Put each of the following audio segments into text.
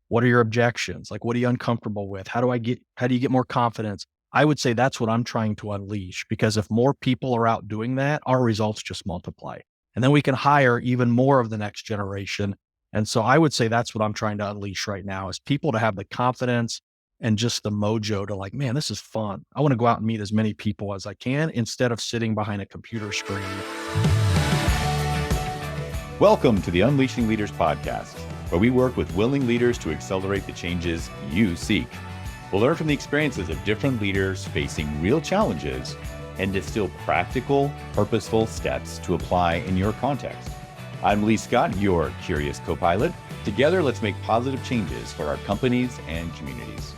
What are your objections? Like, what are you uncomfortable with? How do you get more confidence? I would say that's what I'm trying to unleash, because if more people are out doing that, our results just multiply. And then we can hire even more of the next generation. And so I would say that's what I'm trying to unleash right now, is people to have the confidence and just the mojo to, like, man, this is fun. I want to go out and meet as many people as I can instead of sitting behind a computer screen. Welcome to the Unleashing Leaders podcast, where we work with willing leaders to accelerate the changes you seek. We'll learn from the experiences of different leaders facing real challenges and distill practical, purposeful steps to apply in your context. I'm Lee Scott, your curious co-pilot. Together, let's make positive changes for our companies and communities.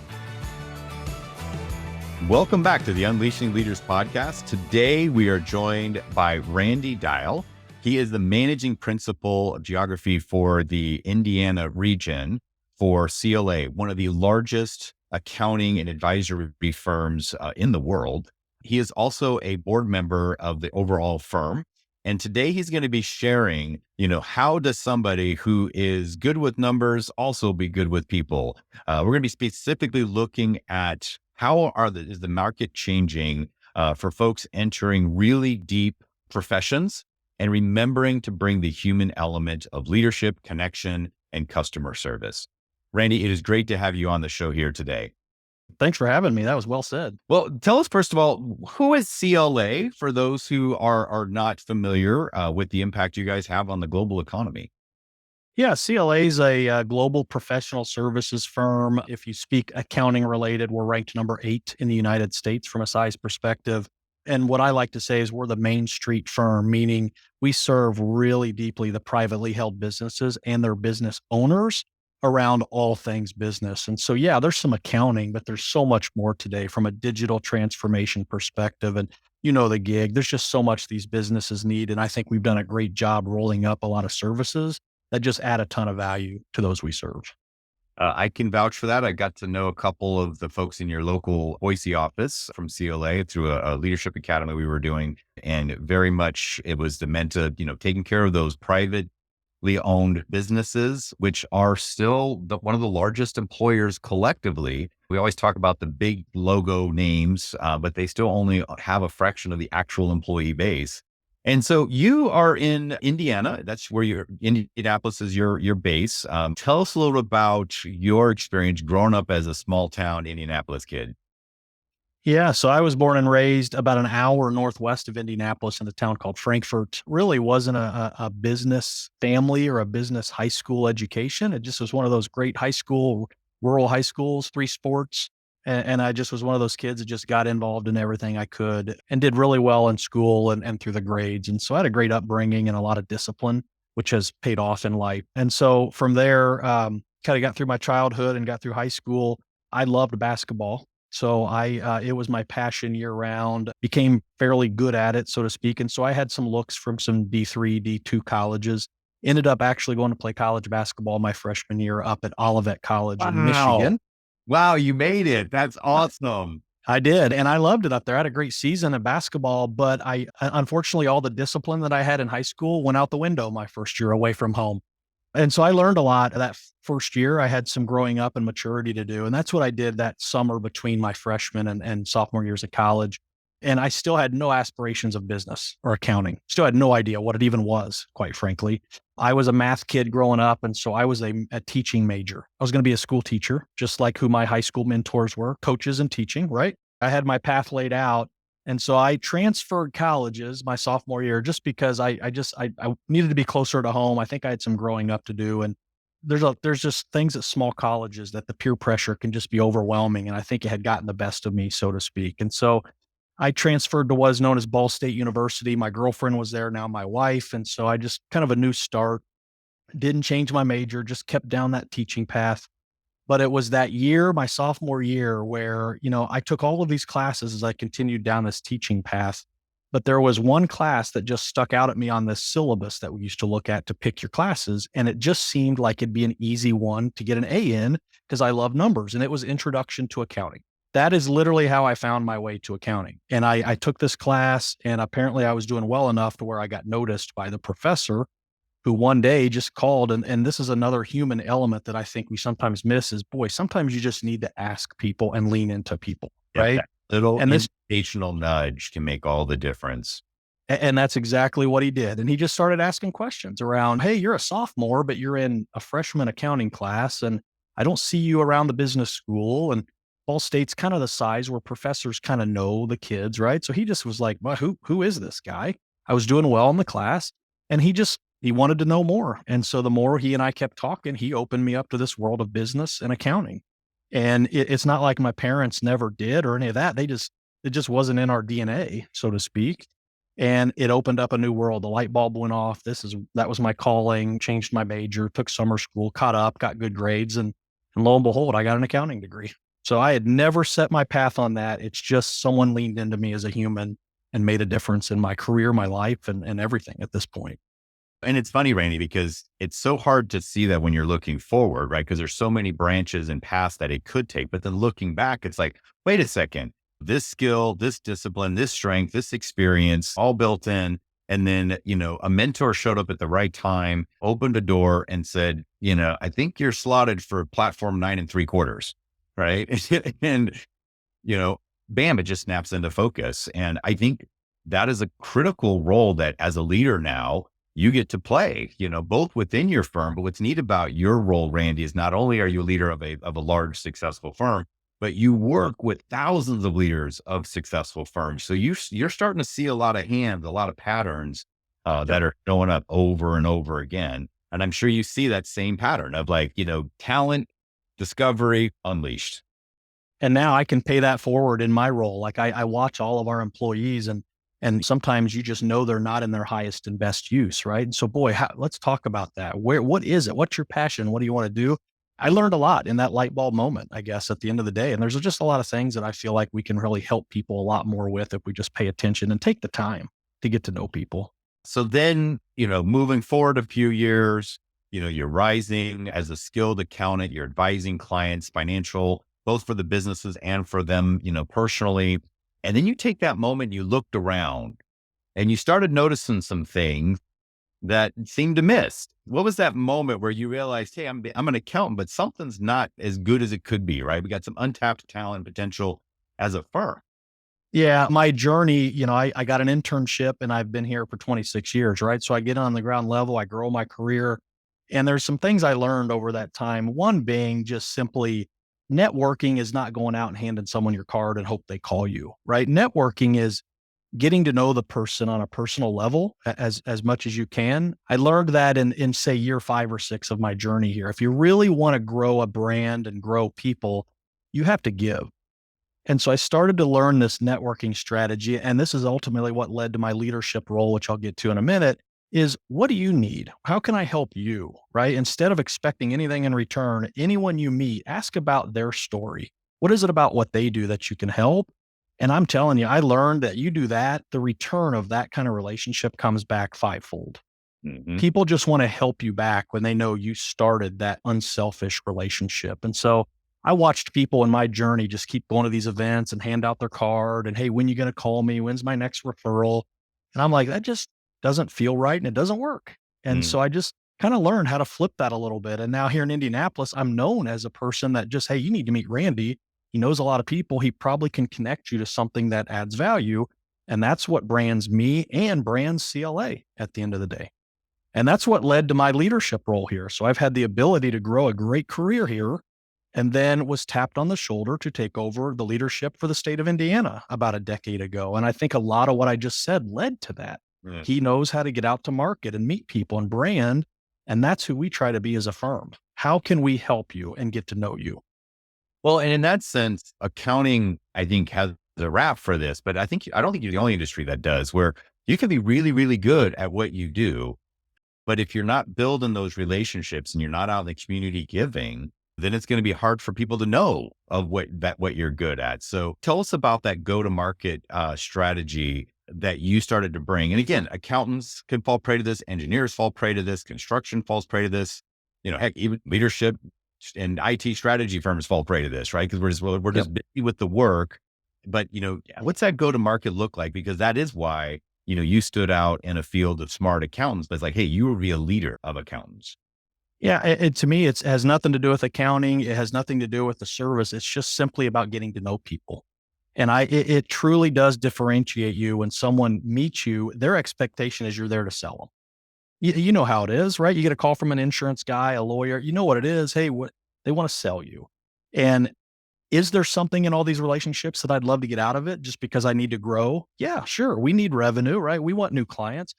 Welcome back to the Unleashing Leaders podcast. Today, we are joined by Randie Dial. He is the managing principal of geography for the Indiana region for CLA, one of the largest accounting and advisory firms in the world. He is also a board member of the overall firm. And today he's going to be sharing, how does somebody who is good with numbers also be good with people? We're going to be specifically looking at how is the market changing for folks entering really deep professions and remembering to bring the human element of leadership, connection, and customer service. Randie, it is great to have you on the show here today. Thanks for having me. That was well said. Well, tell us, first of all, who is CLA for those who are not familiar with the impact you guys have on the global economy? Yeah, CLA is a global professional services firm. If you speak accounting related, we're ranked number 8 in the United States from a size perspective. And what I like to say is we're the Main Street firm, meaning we serve really deeply the privately held businesses and their business owners around all things business. And so, yeah, there's some accounting, but there's so much more today from a digital transformation perspective. And the gig, there's just so much these businesses need. And I think we've done a great job rolling up a lot of services that just add a ton of value to those we serve. I can vouch for that. I got to know a couple of the folks in your local Boise office from CLA through a leadership academy we were doing. And very much it was meant to, taking care of those privately owned businesses, which are still one of the largest employers collectively. We always talk about the big logo names, but they still only have a fraction of the actual employee base. And so you are in Indiana. That's where Indianapolis is your base. Tell us a little about your experience growing up as a small town Indianapolis kid. Yeah, so I was born and raised about an hour northwest of Indianapolis in a town called Frankfort. Really wasn't a business family or a business high school education. It just was one of those great rural high schools, 3 sports. And I just was one of those kids that just got involved in everything I could and did really well in school and through the grades. And so I had a great upbringing and a lot of discipline, which has paid off in life. And so from there, kind of got through my childhood and got through high school. I loved basketball. So it was my passion year round, became fairly good at it, so to speak. And so I had some looks from some D3, D2 colleges, ended up actually going to play college basketball my freshman year up at Olivet College in Michigan. Wow, you made it. That's awesome. I did. And I loved it up there. I had a great season of basketball, but unfortunately, all the discipline that I had in high school went out the window my first year away from home. And so I learned a lot that first year. I had some growing up and maturity to do. And that's what I did that summer between my freshman and sophomore years of college. And I still had no aspirations of business or accounting. Still had no idea what it even was, quite frankly. I was a math kid growing up. And so I was a teaching major. I was going to be a school teacher, just like who my high school mentors were, coaches and teaching, right? I had my path laid out. And so I transferred colleges my sophomore year just because I needed to be closer to home. I think I had some growing up to do. And there's just things at small colleges that the peer pressure can just be overwhelming. And I think it had gotten the best of me, so to speak. And so I transferred to what is known as Ball State University. My girlfriend was there, now my wife. And so I just kind of a new start, didn't change my major, just kept down that teaching path. But it was that year, my sophomore year, where, I took all of these classes as I continued down this teaching path. But there was one class that just stuck out at me on this syllabus that we used to look at to pick your classes. And it just seemed like it'd be an easy one to get an A in because I love numbers. And it was Introduction to Accounting. That is literally how I found my way to accounting. And I took this class, and apparently I was doing well enough to where I got noticed by the professor. who one day just called. And this is another human element that I think we sometimes miss is, boy, sometimes you just need to ask people and lean into people, Yep. right? That little And this invitational nudge can make all the difference. And that's exactly what he did. And he just started asking questions around, hey, you're a sophomore, but you're in a freshman accounting class. And I don't see you around the business school. And Ball State's kind of the size where professors kind of know the kids, right? So he just was like, well, who is this guy? I was doing well in the class. And he wanted to know more. And so the more he and I kept talking, he opened me up to this world of business and accounting. And it's not like my parents never did or any of that. It just wasn't in our DNA, so to speak, and it opened up a new world. The light bulb went off. That was my calling, changed my major, took summer school, caught up, got good grades, and lo and behold, I got an accounting degree. So I had never set my path on that. It's just someone leaned into me as a human and made a difference in my career, my life, and everything at this point. And it's funny, Randy, because it's so hard to see that when you're looking forward, right? Because there's so many branches and paths that it could take. But then looking back, it's like, wait a second, this skill, this discipline, this strength, this experience, all built in. And then, a mentor showed up at the right time, opened a door and said, I think you're slotted for platform 9 3/4, right? And, you know, bam, it just snaps into focus. And I think that is a critical role that as a leader now, you get to play, both within your firm. But what's neat about your role, Randy, is not only are you a leader of a large successful firm, but you work with thousands of leaders of successful firms. So you're starting to see a lot of hands, a lot of patterns that are showing up over and over again. And I'm sure you see that same pattern of talent discovery unleashed. And now I can pay that forward in my role. Like I watch all of our employees and sometimes you just know they're not in their highest and best use, right? And so, boy, let's talk about that. What is it? What's your passion? What do you want to do? I learned a lot in that light bulb moment, I guess, at the end of the day. And there's just a lot of things that I feel like we can really help people a lot more with if we just pay attention and take the time to get to know people. So then, moving forward a few years, you're rising as a skilled accountant, you're advising clients, financial, both for the businesses and for them, personally. And then you take that moment, you looked around and you started noticing some things that seemed to miss. What was that moment where you realized, hey, I'm an accountant, but something's not as good as it could be, right? We got some untapped talent potential as a firm. Yeah, my journey, I got an internship and I've been here for 26 years, right? So I get on the ground level, I grow my career, and there's some things I learned over that time. One being just simply networking is not going out and handing someone your card and hope they call you, right? Networking is getting to know the person on a personal level as much as you can. I learned that in say year 5 or 6 of my journey here. If you really want to grow a brand and grow people, you have to give. And so I started to learn this networking strategy. And this is ultimately what led to my leadership role, which I'll get to in a minute, is what do you need? How can I help you? Right? Instead of expecting anything in return, anyone you meet, ask about their story. What is it about what they do that you can help? And I'm telling you, I learned that you do that, the return of that kind of relationship comes back fivefold. Hmm. People just want to help you back when they know you started that unselfish relationship. And so I watched people in my journey just keep going to these events and hand out their card and, hey, when you going to call me? When's my next referral? And I'm like, that just doesn't feel right and it doesn't work. And so I just kind of learned how to flip that a little bit. And now here in Indianapolis, I'm known as a person that just, hey, you need to meet Randie. He knows a lot of people. He probably can connect you to something that adds value. And that's what brands me and brands CLA at the end of the day. And that's what led to my leadership role here. So I've had the ability to grow a great career here and then was tapped on the shoulder to take over the leadership for the state of Indiana about a decade ago. And I think a lot of what I just said led to that. Mm. He knows how to get out to market and meet people and brand. And that's who we try to be as a firm. How can we help you and get to know you? Well, and in that sense, accounting, I think, has the rap for this, but I don't think you're the only industry that does, where you can be really, really good at what you do. But if you're not building those relationships and you're not out in the community giving, then it's going to be hard for people to know of what you're good at. So tell us about that go-to-market strategy that you started to bring. And again, accountants can fall prey to this, engineers fall prey to this, construction falls prey to this, heck, even leadership and IT strategy firms fall prey to this, right? Because we're just busy with the work. But what's that go-to-market look like? Because that is why you stood out in a field of smart accountants, but it's like, hey, you will be a leader of accountants. Yeah, to me, it has nothing to do with accounting. It has nothing to do with the service. It's just simply about getting to know people. And it truly does differentiate you when someone meets you. Their expectation is you're there to sell them. You know how it is, right? You get a call from an insurance guy, a lawyer. You know what it is. Hey, what they want to sell you. And is there something in all these relationships that I'd love to get out of it just because I need to grow? Yeah, sure. We need revenue, right? We want new clients.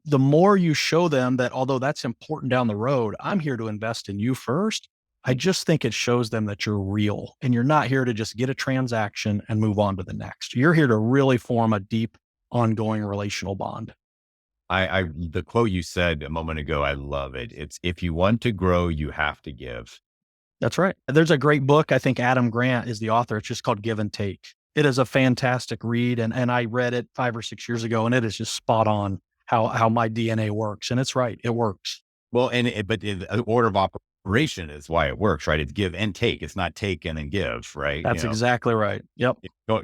The more you show them that although that's important down the road, I'm here to invest in you first. I just think it shows them that you're real and you're not here to just get a transaction and move on to the next. You're here to really form a deep, ongoing relational bond. The quote you said a moment ago, I love it. It's, if you want to grow, you have to give. That's right. There's a great book. I think Adam Grant is the author. It's just called Give and Take. It is a fantastic read. And I read it 5 or 6 years ago, and it is just spot on how my DNA works. And it's right. It works. Well, but in the order of operation is why it works, right? It's give and take. It's not take and then give, right? That's exactly right. Yep.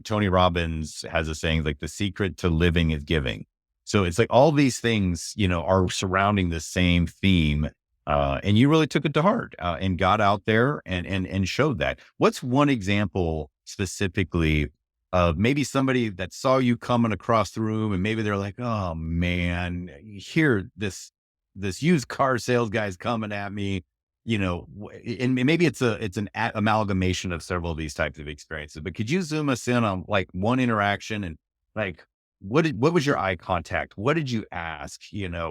Tony Robbins has a saying like the secret to living is giving. So it's like all these things, are surrounding the same theme. And you really took it to heart and got out there and showed that. What's one example specifically of maybe somebody that saw you coming across the room and maybe they're like, oh man, here, this used car sales guy's coming at me, and maybe it's an amalgamation of several of these types of experiences, but could you zoom us in on like one interaction and like, what was your eye contact? What did you ask?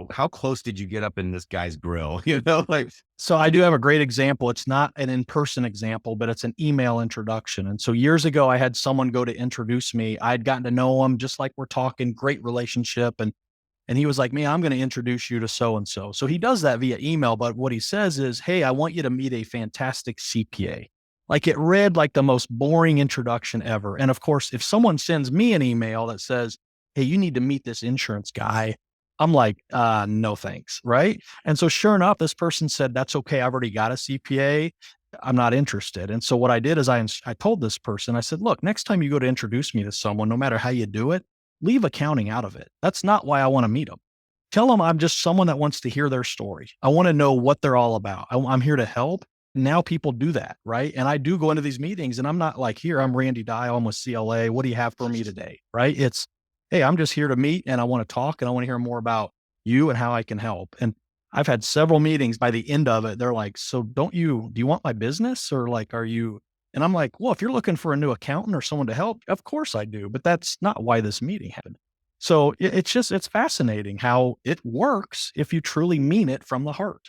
How close did you get up in this guy's grill? Like, So I do have a great example. It's not an in-person example, but it's an email introduction. And so years ago, I had someone go to introduce me. I'd gotten to know him just like we're talking, great relationship. And he was like, man, I'm going to introduce you to so-and-so. So he does that via email. But what he says is, hey, I want you to meet a fantastic CPA. Like it read like the most boring introduction ever. And of course, if someone sends me an email that says, hey, you need to meet this insurance guy, I'm like, no, thanks. Right. And so sure enough, this person said, that's okay. I've already got a CPA. I'm not interested. And so what I did is I told this person, I said, look, next time you go to introduce me to someone, no matter how you do it, leave accounting out of it. That's not why I want to meet them. Tell them I'm just someone that wants to hear their story. I want to know what they're all about. I'm here to help. Now people do that, right? And I do go into these meetings and I'm not like, here, I'm Randie Dial, I'm with CLA. What do you have for me today? Right? It's, hey, I'm just here to meet and I want to talk and I want to hear more about you and how I can help. And I've had several meetings. By the end of it, they're like, so do you want my business or like, are you, and I'm like, well, if you're looking for a new accountant or someone to help, of course I do, but that's not why this meeting happened. So it's fascinating how it works if you truly mean it from the heart.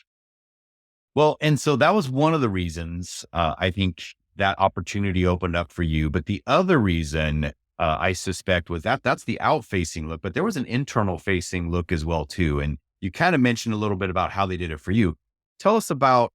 well, and so that was one of the reasons I think that opportunity opened up for you. But the other reason I suspect was that's the out facing look, but there was an internal facing look as well too. And you kind of mentioned a little bit about how they did it for you. Tell us about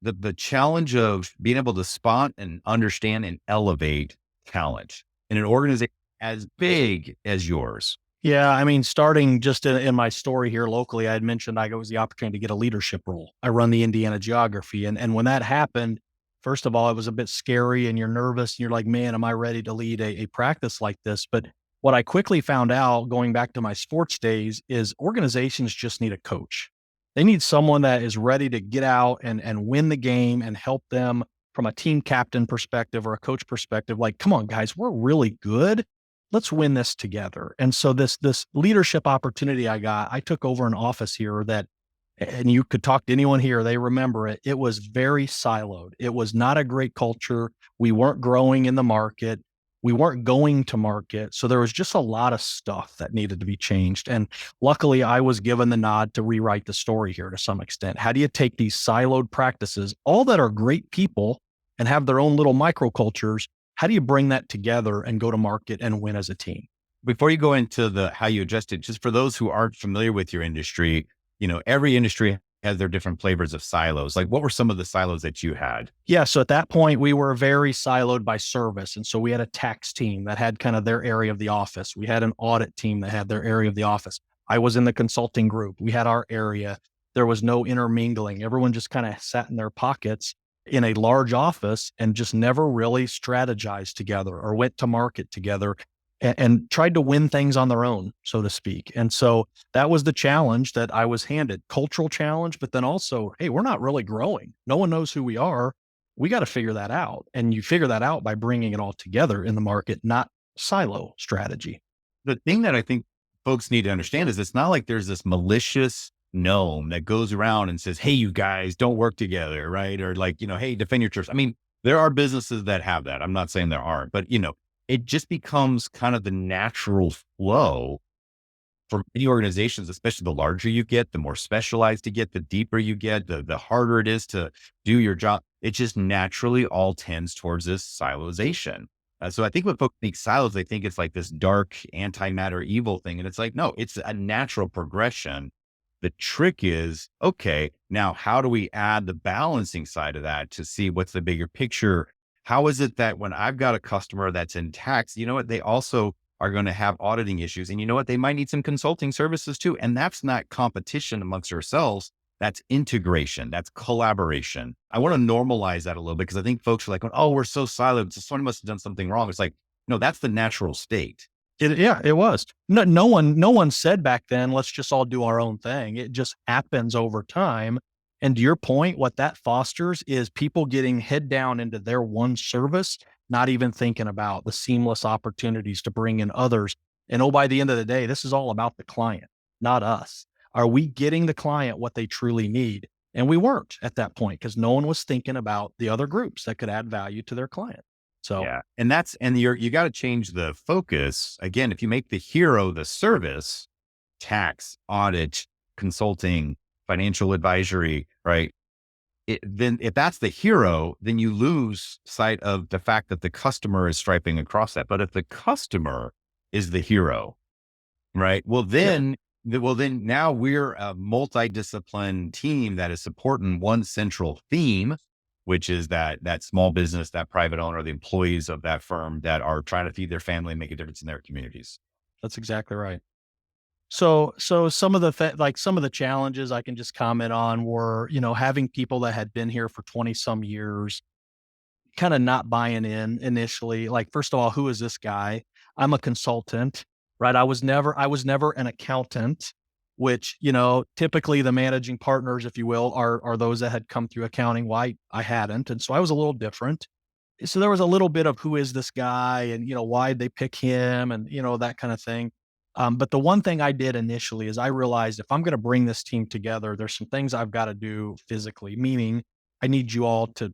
the challenge of being able to spot and understand and elevate talent in an organization as big as yours. Yeah, I mean, starting just in my story here locally, I had mentioned I was the opportunity to get a leadership role. I run the Indiana geography. And when that happened, first of all, it was a bit scary and you're nervous and you're like, man, am I ready to lead a practice like this? But what I quickly found out going back to my sports days is organizations just need a coach. They need someone that is ready to get out and win the game and help them from a team captain perspective or a coach perspective. Like, come on, guys, we're really good. Let's win this together. And so this leadership opportunity I took over an office here that, and you could talk to anyone here, they remember it. It was very siloed. It was not a great culture. We weren't growing in the market. We weren't going to market. So there was just a lot of stuff that needed to be changed. And luckily I was given the nod to rewrite the story here to some extent. How do you take these siloed practices, all that are great people and have their own little microcultures? How do you bring that together and go to market and win as a team? Before you go into how you adjust it, just for those who aren't familiar with your industry, every industry has their different flavors of silos. Like what were some of the silos that you had? Yeah. So at that point, we were very siloed by service. And so we had a tax team that had kind of their area of the office. We had an audit team that had their area of the office. I was in the consulting group. We had our area. There was no intermingling. Everyone just kind of sat in their pockets in a large office and just never really strategized together or went to market together. and tried to win things on their own, so to speak. And so that was the challenge that I was handed, cultural challenge, but then also, hey, we're not really growing. No one knows who we are. We got to figure that out. And you figure that out by bringing it all together in the market, not silo strategy. The thing that I think folks need to understand is it's not like there's this malicious gnome that goes around and says, hey, you guys don't work together, right? Or like, hey, defend your church. I mean, there are businesses that have that. I'm not saying there aren't, but it just becomes kind of the natural flow for many organizations, especially the larger you get, the more specialized you get, the deeper you get, the harder it is to do your job. It just naturally all tends towards this silozation. So I think when folks think silos, they think it's like this dark antimatter evil thing. And it's like, no, it's a natural progression. The trick is, okay, now how do we add the balancing side of that to see what's the bigger picture? How is it that when I've got a customer that's in tax, you know what, they also are going to have auditing issues. And you know what? They might need some consulting services too. And that's not competition amongst ourselves. That's integration. That's collaboration. I want to normalize that a little bit because I think folks are like, oh, we're so siloed. So someone must have done something wrong. It's like, no, that's the natural state. Yeah, it was. No one said back then, let's just all do our own thing. It just happens over time. And to your point, what that fosters is people getting head down into their one service, not even thinking about the seamless opportunities to bring in others. And oh, by the end of the day, this is all about the client, not us. Are we getting the client what they truly need? And we weren't at that point because no one was thinking about the other groups that could add value to their client. So Yeah. And you got to change the focus. Again, if you make the hero the service, tax, audit, consulting, financial advisory, right? Then if that's the hero, then you lose sight of the fact that the customer is striping across that. But if the customer is the hero, right? yeah, Well then now we're a multidiscipline team that is supporting one central theme, which is that small business, that private owner, the employees of that firm that are trying to feed their family and make a difference in their communities. that's exactly right. So some of the some of the challenges I can just comment on were, having people that had been here for 20 some years, kind of not buying in initially. Like, first of all, who is this guy? I'm a consultant, right? I was never an accountant, which, typically the managing partners, if you will, are those that had come through accounting. Why I hadn't. And so I was a little different. So there was a little bit of who is this guy and, why'd they pick him and, that kind of thing. But the one thing I did initially is I realized if I'm going to bring this team together, there's some things I've got to do physically, meaning I need you all to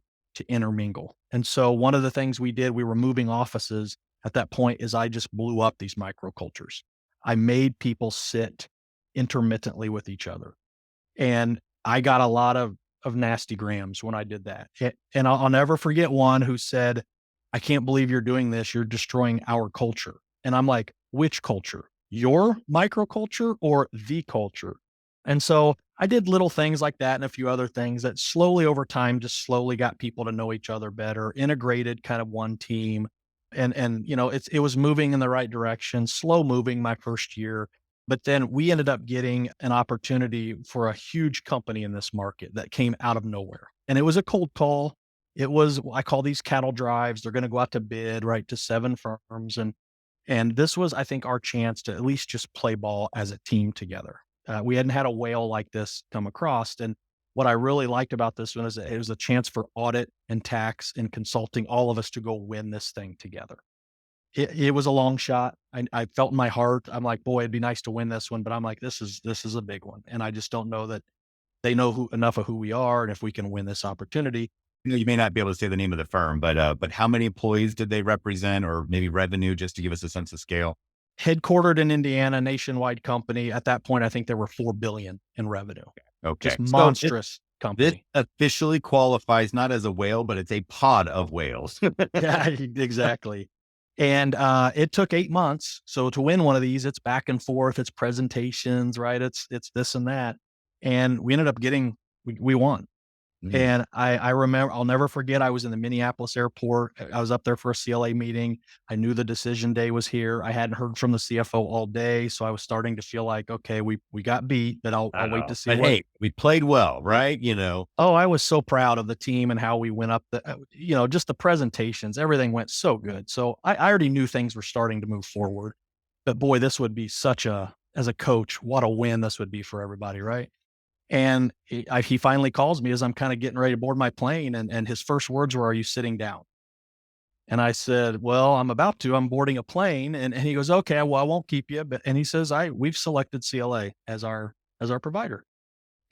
intermingle. And so one of the things we did, we were moving offices at that point, is I just blew up these microcultures. I made people sit intermittently with each other. And I got a lot of nasty grams when I did that. And I'll never forget one who said, "I can't believe you're doing this. You're destroying our culture." And I'm like, "Which culture? Your microculture or the culture?" And so I did little things like that and a few other things that slowly over time just slowly got people to know each other better, integrated kind of one team. And it was moving in the right direction, slow moving my first year. But then we ended up getting an opportunity for a huge company in this market that came out of nowhere. And it was a cold call. It was, I call these cattle drives. They're going to go out to bid, right, to 7 firms. And this was, I think, our chance to at least just play ball as a team together. We hadn't had a whale like this come across. And what I really liked about this one is that it was a chance for audit and tax and consulting, all of us to go win this thing together. It was a long shot. I felt in my heart, I'm like, boy, it'd be nice to win this one, but I'm like, this is a big one. And I just don't know that they know enough of who we are and if we can win this opportunity. You may not be able to say the name of the firm, but how many employees did they represent, or maybe revenue, just to give us a sense of scale? Headquartered in Indiana, nationwide company. At that point, I think there were 4 billion in revenue. Okay, Just so monstrous this company. officially qualifies not as a whale, but it's a pod of whales. Yeah, exactly. And, it took 8 months. So to win one of these, it's back and forth, it's presentations, right? It's this and that. And we ended up we won. Mm. And I remember, I'll never forget, I was in the Minneapolis airport. I was up there for a CLA meeting. I knew the decision day was here. I hadn't heard from the CFO all day, so I was starting to feel like, okay, we got beat, but I'll wait to see But what. hey, we played well, right? You know, Oh, I was so proud of the team and how we went up just the presentations, everything went so good. So I already knew things were starting to move forward. But boy, this would be such a, as a coach, what a win this would be for everybody, right? And he finally calls me as I'm kind of getting ready to board my plane, and his first words were, "Are you sitting down?" And I said, "Well, I'm about to. I'm boarding a plane." And he goes, "Okay, well, I won't keep you." But and he says, "We've selected CLA as our provider."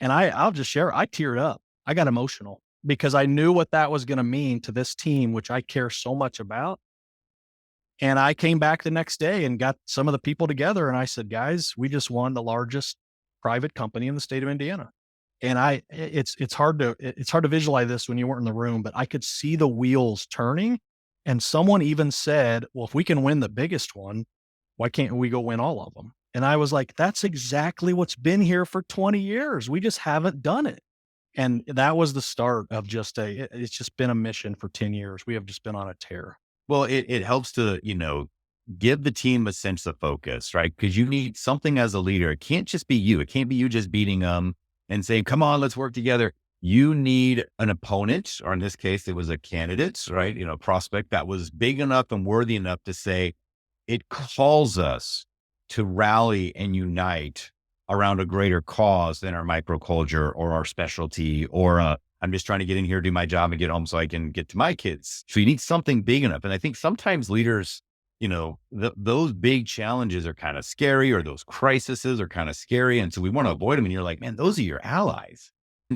And I'll just share, I teared up. I got emotional because I knew what that was going to mean to this team, which I care so much about. And I came back the next day and got some of the people together and I said, "Guys, we just won the largest private company in the state of Indiana." And it's hard to visualize this when you weren't in the room, but I could see the wheels turning. And someone even said, "Well, if we can win the biggest one, why can't we go win all of them?" And I was like, "That's exactly what's been here for 20 years. We just haven't done it." And that was the start of it's just been a mission for 10 years. We have just been on a tear. well, it helps to, give the team a sense of focus, right? Because you need something as a leader. It can't just be you. It can't be you just beating them and saying, come on, let's work together. You need an opponent, or in this case, it was a candidate, right? Prospect that was big enough and worthy enough to say, it calls us to rally and unite around a greater cause than our microculture or our specialty or I'm just trying to get in here, do my job and get home so I can get to my kids. So you need something big enough. And I think sometimes leaders, those big challenges are kind of scary or those crises are kind of scary. And so we want to avoid them. And you're like, man, those are your allies.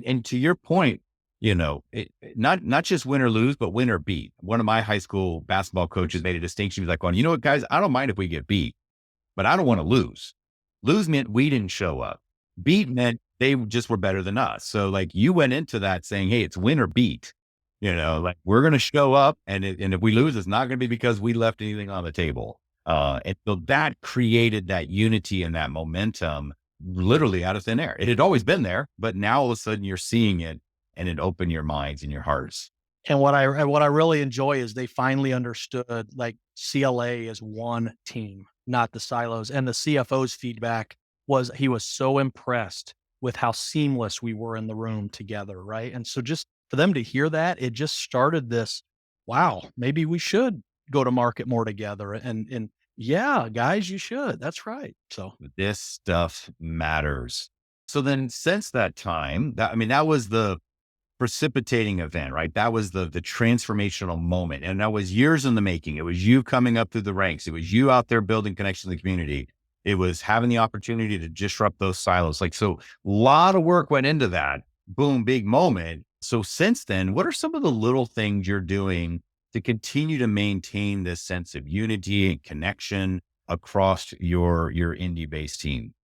And to your point, not just win or lose, but win or beat. One of my high school basketball coaches made a distinction. He was like, well, you know what, guys, I don't mind if we get beat, but I don't want to lose. Lose meant we didn't show up. Beat meant they just were better than us. So like you went into that saying, hey, it's win or beat. Like we're going to show up, and if we lose, it's not going to be because we left anything on the table. And so that created that unity and that momentum literally out of thin air. It had always been there, but now all of a sudden you're seeing it, and it opened your minds and your hearts. And what I really enjoy is they finally understood, like, CLA is one team, not the silos. And the CFO's feedback was he was so impressed with how seamless we were in the room together, right? And so just for them to hear that, it just started this, wow, maybe we should go to market more together. And yeah, guys, you should. That's right. So This stuff matters. So then since that time, that was the precipitating event, right? That was the transformational moment. And that was years in the making. It was you coming up through the ranks. It was you out there building connections in the community. It was having the opportunity to disrupt those silos. Like, so a lot of work went into that. Boom, big moment. So since then, what are some of the little things you're doing to continue to maintain this sense of unity and connection across your indie based team?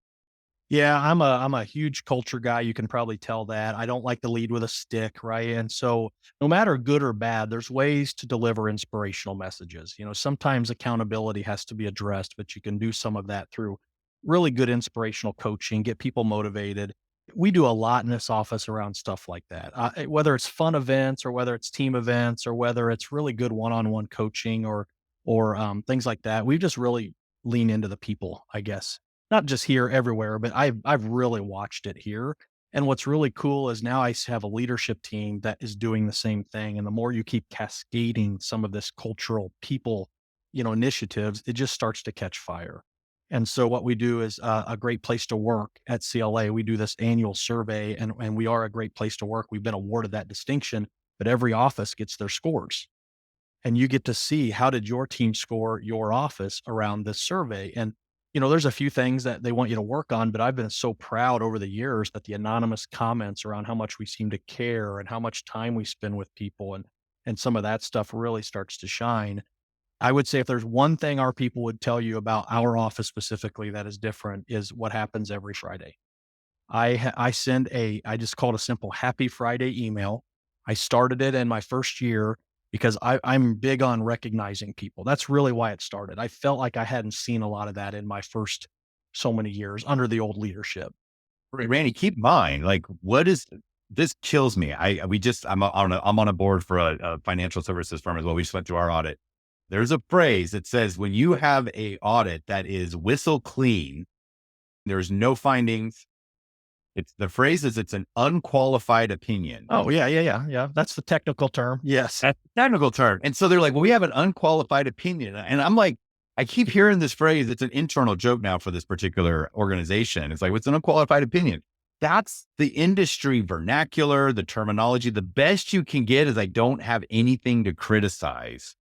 yeah, I'm a huge culture guy, you can probably tell that. I don't like to lead with a stick, right? And so no matter good or bad, there's ways to deliver inspirational messages. Sometimes accountability has to be addressed, but you can do some of that through really good inspirational coaching, get people motivated. We do a lot in this office around stuff like that. Whether it's fun events or whether it's team events or whether it's really good one-on-one coaching or things like that. We just really lean into the people, I guess, not just here, everywhere, but I've really watched it here. And what's really cool is now have a leadership team that is doing the same thing. And the more you keep cascading some of this cultural people, initiatives, it just starts to catch fire. And so what we do is a great place to work at CLA. We do this annual survey, and we are a great place to work. We've been awarded that distinction, but every office gets their scores, and you get to see how did your team score your office around this survey. And there's a few things that they want you to work on, but I've been so proud over the years that the anonymous comments around how much we seem to care and how much time we spend with people and some of that stuff really starts to shine. I would say if there's one thing our people would tell you about our office specifically that is different is what happens every Friday. I send I just call it a simple Happy Friday email. I started it in my first year because I'm big on recognizing people. That's really why it started. I felt like I hadn't seen a lot of that in my first so many years under the old leadership. Randy, keep in mind, like, what is this kills me. I'm on a board for a financial services firm as well. We just went through our audit. There's a phrase that says when you have a audit that is whistle clean, there's no findings. It's an unqualified opinion. Oh, yeah, yeah, yeah, yeah. That's the technical term. Yes. That's the technical term. And so they're like, well, we have an unqualified opinion. And I'm like, I keep hearing this phrase. It's an internal joke now for this particular organization. It's like, what's an unqualified opinion? That's the industry vernacular, the terminology. The best you can get is I don't have anything to criticize.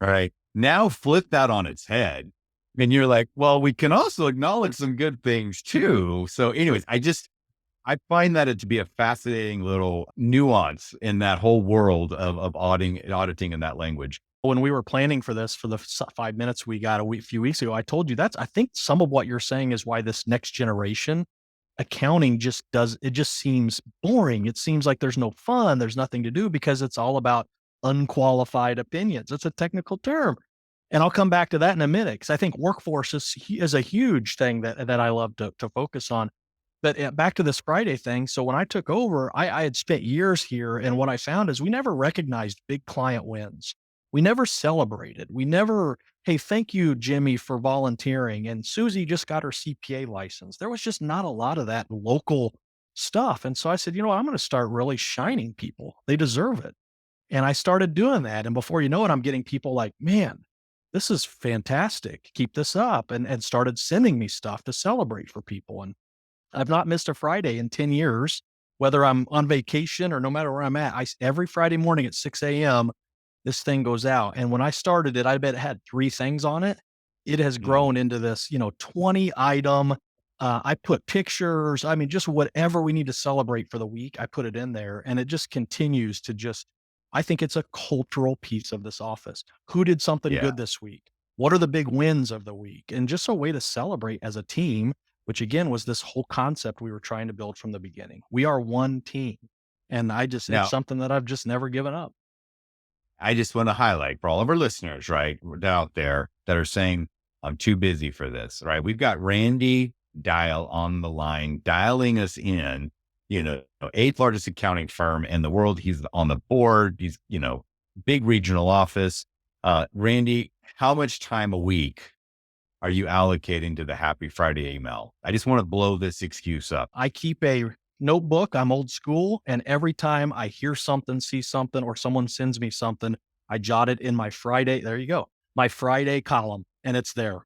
All right. Now flip that on its head. And you're like, well, we can also acknowledge some good things too. So anyways, I find that it to be a fascinating little nuance in that whole world of auditing in that language. When we were planning for this, for the 5 minutes we got few weeks ago, I told you I think some of what you're saying is why this next generation accounting it just seems boring. It seems like there's no fun. There's nothing to do because it's all about unqualified opinions. It's a technical term. And I'll come back to that in a minute because I think workforce is a huge thing that I love to focus on. But back to this Friday thing. So when I took over, I had spent years here. And what I found is we never recognized big client wins. We never celebrated. We never, hey, thank you, Jimmy, for volunteering. And Susie just got her CPA license. There was just not a lot of that local stuff. And so I said, you know what? I'm going to start really shining people. They deserve it. And I started doing that. And before you know it, I'm getting people like, man, this is fantastic. Keep this up. And started sending me stuff to celebrate for people. And I've not missed a Friday in 10 years, whether I'm on vacation or no matter where I'm at. Every Friday morning at 6 a.m., this thing goes out. And when I started it, I bet it had 3 things on it. It has Mm. grown into this, 20 item. I put pictures. I mean, just whatever we need to celebrate for the week, I put it in there. And it just continues to I think it's a cultural piece of this office. Who did something Yeah. good this week? What are the big wins of the week? And just a way to celebrate as a team, which again was this whole concept we were trying to build from the beginning. We are one team. And it's Now, something that I've just never given up. I just want to highlight for all of our listeners, right, out there that are saying, I'm too busy for this, right? We've got Randie Dial on the line, dialing us in, 8th largest accounting firm in the world. He's on the board. He's, big regional office. Randie, how much time a week are you allocating to the Happy Friday email? I just want to blow this excuse up. I keep a notebook. I'm old school. And every time I hear something, see something, or someone sends me something, I jot it in my Friday. There you go. My Friday column, and it's there.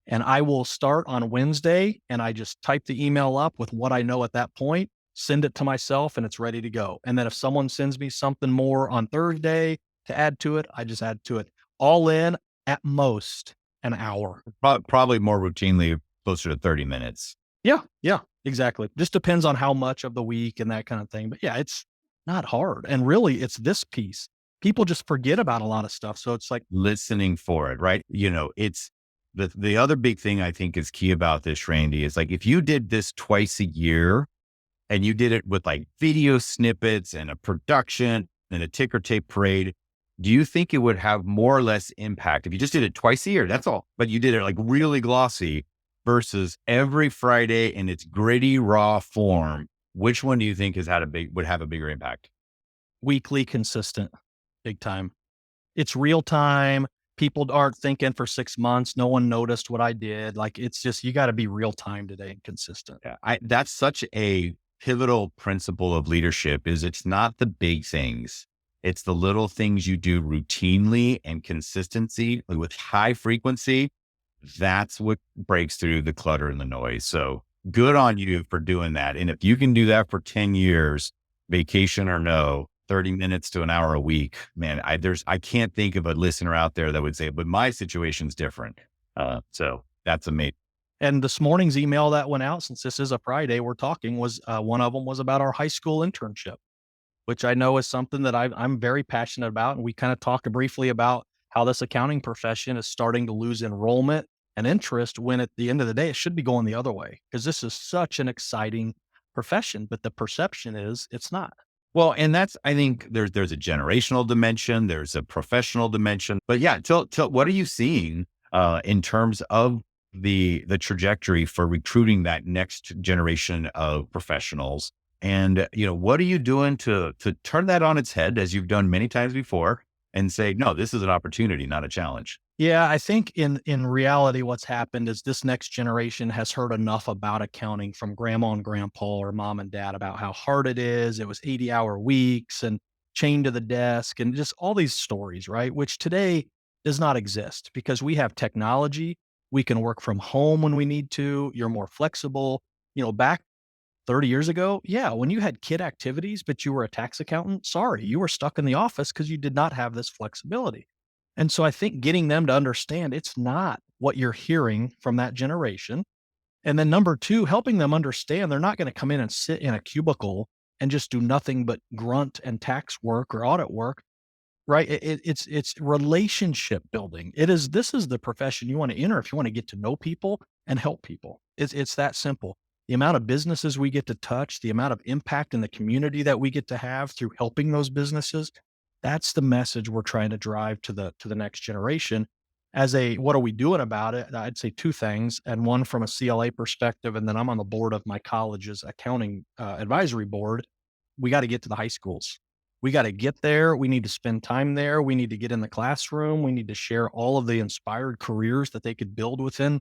And I will start on Wednesday and I just type the email up with what I know at that point, send it to myself, and it's ready to go. And then if someone sends me something more on Thursday to add to it, I just add to it. All in at most an hour. Probably more routinely closer to 30 minutes. Yeah, yeah, exactly. Just depends on how much of the week and that kind of thing. But yeah, it's not hard. And really, it's this piece. People just forget about a lot of stuff. So it's like, Listening for it, right? It's the other big thing I think is key about this, Randie, is like if you did this twice a year and you did it with like video snippets and a production and a ticker tape parade, do you think it would have more or less impact if you just did it twice a year? That's all. But you did it like really glossy versus every Friday in its gritty, raw form. Which one do you think would have a bigger impact? weekly consistent, big time. It's real time. People aren't thinking for 6 months. No one noticed what I did. Like it's just, you got to be real time today and consistent. Yeah, that's such a pivotal principle of leadership is it's not the big things. It's the little things you do routinely and consistency with high frequency. That's what breaks through the clutter and the noise. So good on you for doing that. And if you can do that for 10 years, vacation or no, 30 minutes to an hour a week, man, I can't think of a listener out there that would say, but my situation's different. So that's amazing. And this morning's email that went out, since this is a Friday, we're talking was one of them was about our high school internship, which I know is something that I'm very passionate about. And we kind of talked briefly about how this accounting profession is starting to lose enrollment and interest when at the end of the day, it should be going the other way because this is such an exciting profession, but the perception is it's not. Well, and I think there's a generational dimension, there's a professional dimension, but yeah, what are you seeing in terms of the trajectory for recruiting that next generation of professionals? And, what are you doing to turn that on its head as you've done many times before and say, no, this is an opportunity, not a challenge? Yeah, I think in reality, what's happened is this next generation has heard enough about accounting from grandma and grandpa or mom and dad about how hard it is. It was 80-hour weeks and chained to the desk and just all these stories, right? Which today does not exist because we have technology. We can work from home when we need to. You're more flexible. Back 30 years ago, yeah, when you had kid activities, but you were a tax accountant, sorry, you were stuck in the office because you did not have this flexibility. And so I think getting them to understand it's not what you're hearing from that generation. And then number two, helping them understand they're not going to come in and sit in a cubicle and just do nothing but grunt and tax work or audit work. Right? It's relationship building. This is the profession you want to enter if you want to get to know people and help people. It's that simple. The amount of businesses we get to touch, the amount of impact in the community that we get to have through helping those businesses, that's the message we're trying to drive to the next generation. As a what are we doing about it? I'd say two things, and one from a CLA perspective, and then I'm on the board of my college's accounting advisory board. We got to get to the high schools. We got to get there. We need to spend time there. We need to get in the classroom. We need to share all of the inspired careers that they could build within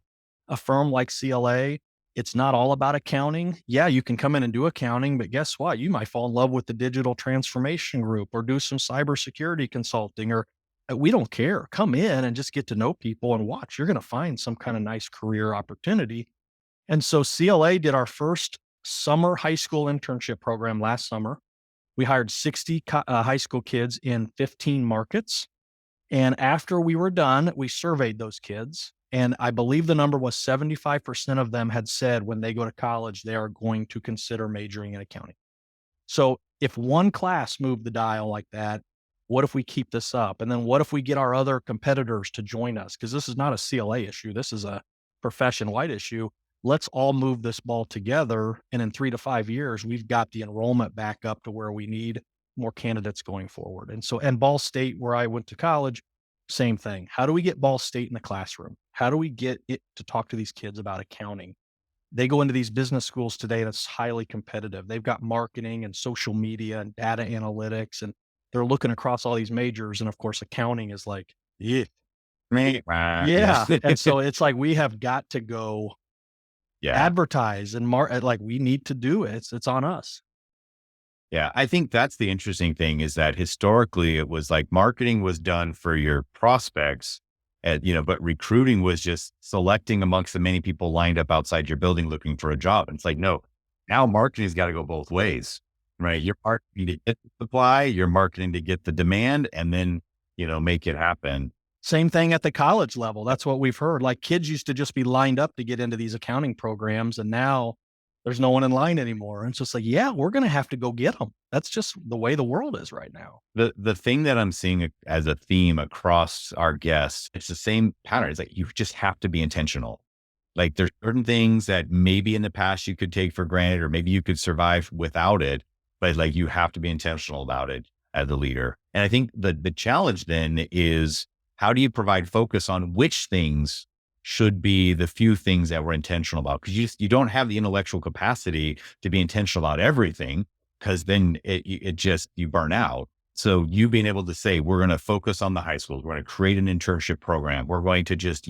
a firm like CLA. It's not all about accounting. Yeah, you can come in and do accounting, but guess what? You might fall in love with the digital transformation group or do some cybersecurity consulting or we don't care. Come in and just get to know people and watch. You're going to find some kind of nice career opportunity. And so CLA did our first summer high school internship program last summer. We hired 60 high school kids in 15 markets. And after we were done, we surveyed those kids. And I believe the number was 75% of them had said when they go to college, they are going to consider majoring in accounting. So if one class moved the dial like that, what if we keep this up? And then what if we get our other competitors to join us? Because this is not a CLA issue. This is a profession wide issue. Let's all move this ball together. And in 3 to 5 years, we've got the enrollment back up to where we need more candidates going forward. And so, and Ball State, where I went to college, same thing. How do we get Ball State in the classroom? How do we get it to talk to these kids about accounting? They go into these business schools today that's highly competitive. They've got marketing and social media and data analytics, and they're looking across all these majors. And of course, accounting is like, yeah, Meh. yeah. And so it's like we have got to go Yeah. advertise and like we need to do it. It's on us. Yeah. I think that's the interesting thing is that historically it was like marketing was done for your prospects and, but recruiting was just selecting amongst the many people lined up outside your building looking for a job. And it's like, no, now marketing's got to go both ways, right? You're marketing to get the supply, you're marketing to get the demand and then, make it happen. Same thing at the college level. That's what we've heard. Like kids used to just be lined up to get into these accounting programs. And now there's no one in line anymore. And it's just like, yeah, we're going to have to go get them. That's just the way the world is right now. The thing that I'm seeing as a theme across our guests, it's the same pattern. It's like, you just have to be intentional. Like there's certain things that maybe in the past you could take for granted, or maybe you could survive without it, but like you have to be intentional about it as a leader. And I think the challenge then is how do you provide focus on which things should be the few things that we're intentional about? Because you don't have the intellectual capacity to be intentional about everything, because then it just, you burn out. So you being able to say, we're going to focus on the high schools, we're going to create an internship program, we're going to just,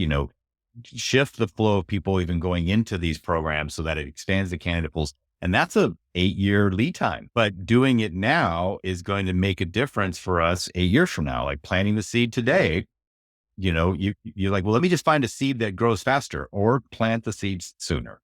shift the flow of people even going into these programs so that it expands the candidate pools. And that's a 8-year lead time, but doing it now is going to make a difference for us 8 years from now. Like planting the seed today, you're like, well, let me just find a seed that grows faster, or plant the seeds sooner.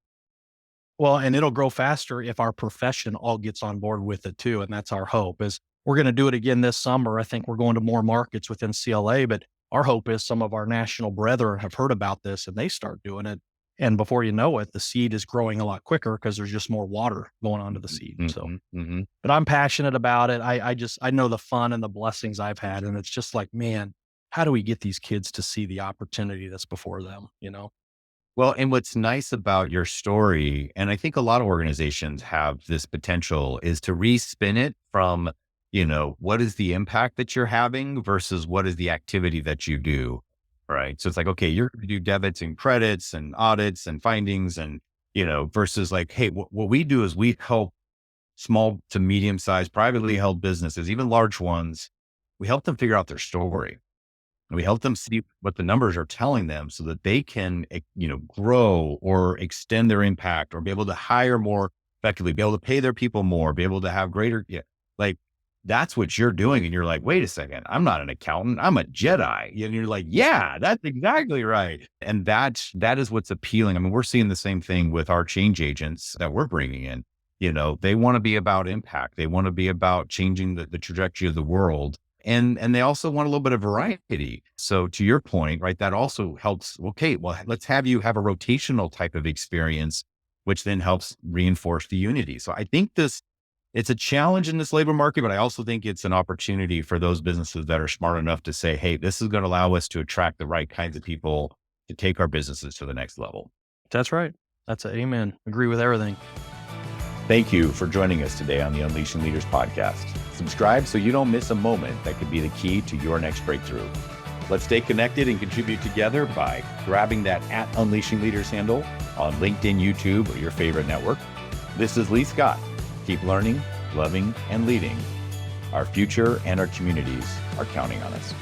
Well, and it'll grow faster if our profession all gets on board with it too. And that's our hope is we're going to do it again this summer. I think we're going to more markets within CLA, but our hope is some of our national brethren have heard about this and they start doing it. And before you know it, the seed is growing a lot quicker because there's just more water going onto the seed. So, but I'm passionate about it. I know the fun and the blessings I've had. And it's just like, man, how do we get these kids to see the opportunity that's before them, Well, and what's nice about your story, and I think a lot of organizations have this potential, is to respin it from, what is the impact that you're having versus what is the activity that you do. Right. So it's like, okay, you're going to do debits and credits and audits and findings and, versus like, hey, what we do is we help small to medium sized privately held businesses, even large ones, we help them figure out their story. And we help them see what the numbers are telling them so that they can, grow or extend their impact or be able to hire more effectively, be able to pay their people more, be able to have greater, like that's what you're doing. And you're like, wait a second, I'm not an accountant. I'm a Jedi. And you're like, yeah, that's exactly right. And that is what's appealing. I mean, we're seeing the same thing with our change agents that we're bringing in. They want to be about impact. They want to be about changing the trajectory of the world. And they also want a little bit of variety. So to your point, right, that also helps. Okay, well, let's have you have a rotational type of experience, which then helps reinforce the unity. So I think it's a challenge in this labor market, but I also think it's an opportunity for those businesses that are smart enough to say, hey, this is going to allow us to attract the right kinds of people to take our businesses to the next level. That's right. Amen. Agree with everything. Thank you for joining us today on the Unleashing Leaders podcast. Subscribe so you don't miss a moment that could be the key to your next breakthrough. Let's stay connected and contribute together by grabbing that @Unleashing Leaders handle on LinkedIn, YouTube, or your favorite network. This is Lee Scott. Keep learning, loving, and leading. Our future and our communities are counting on us.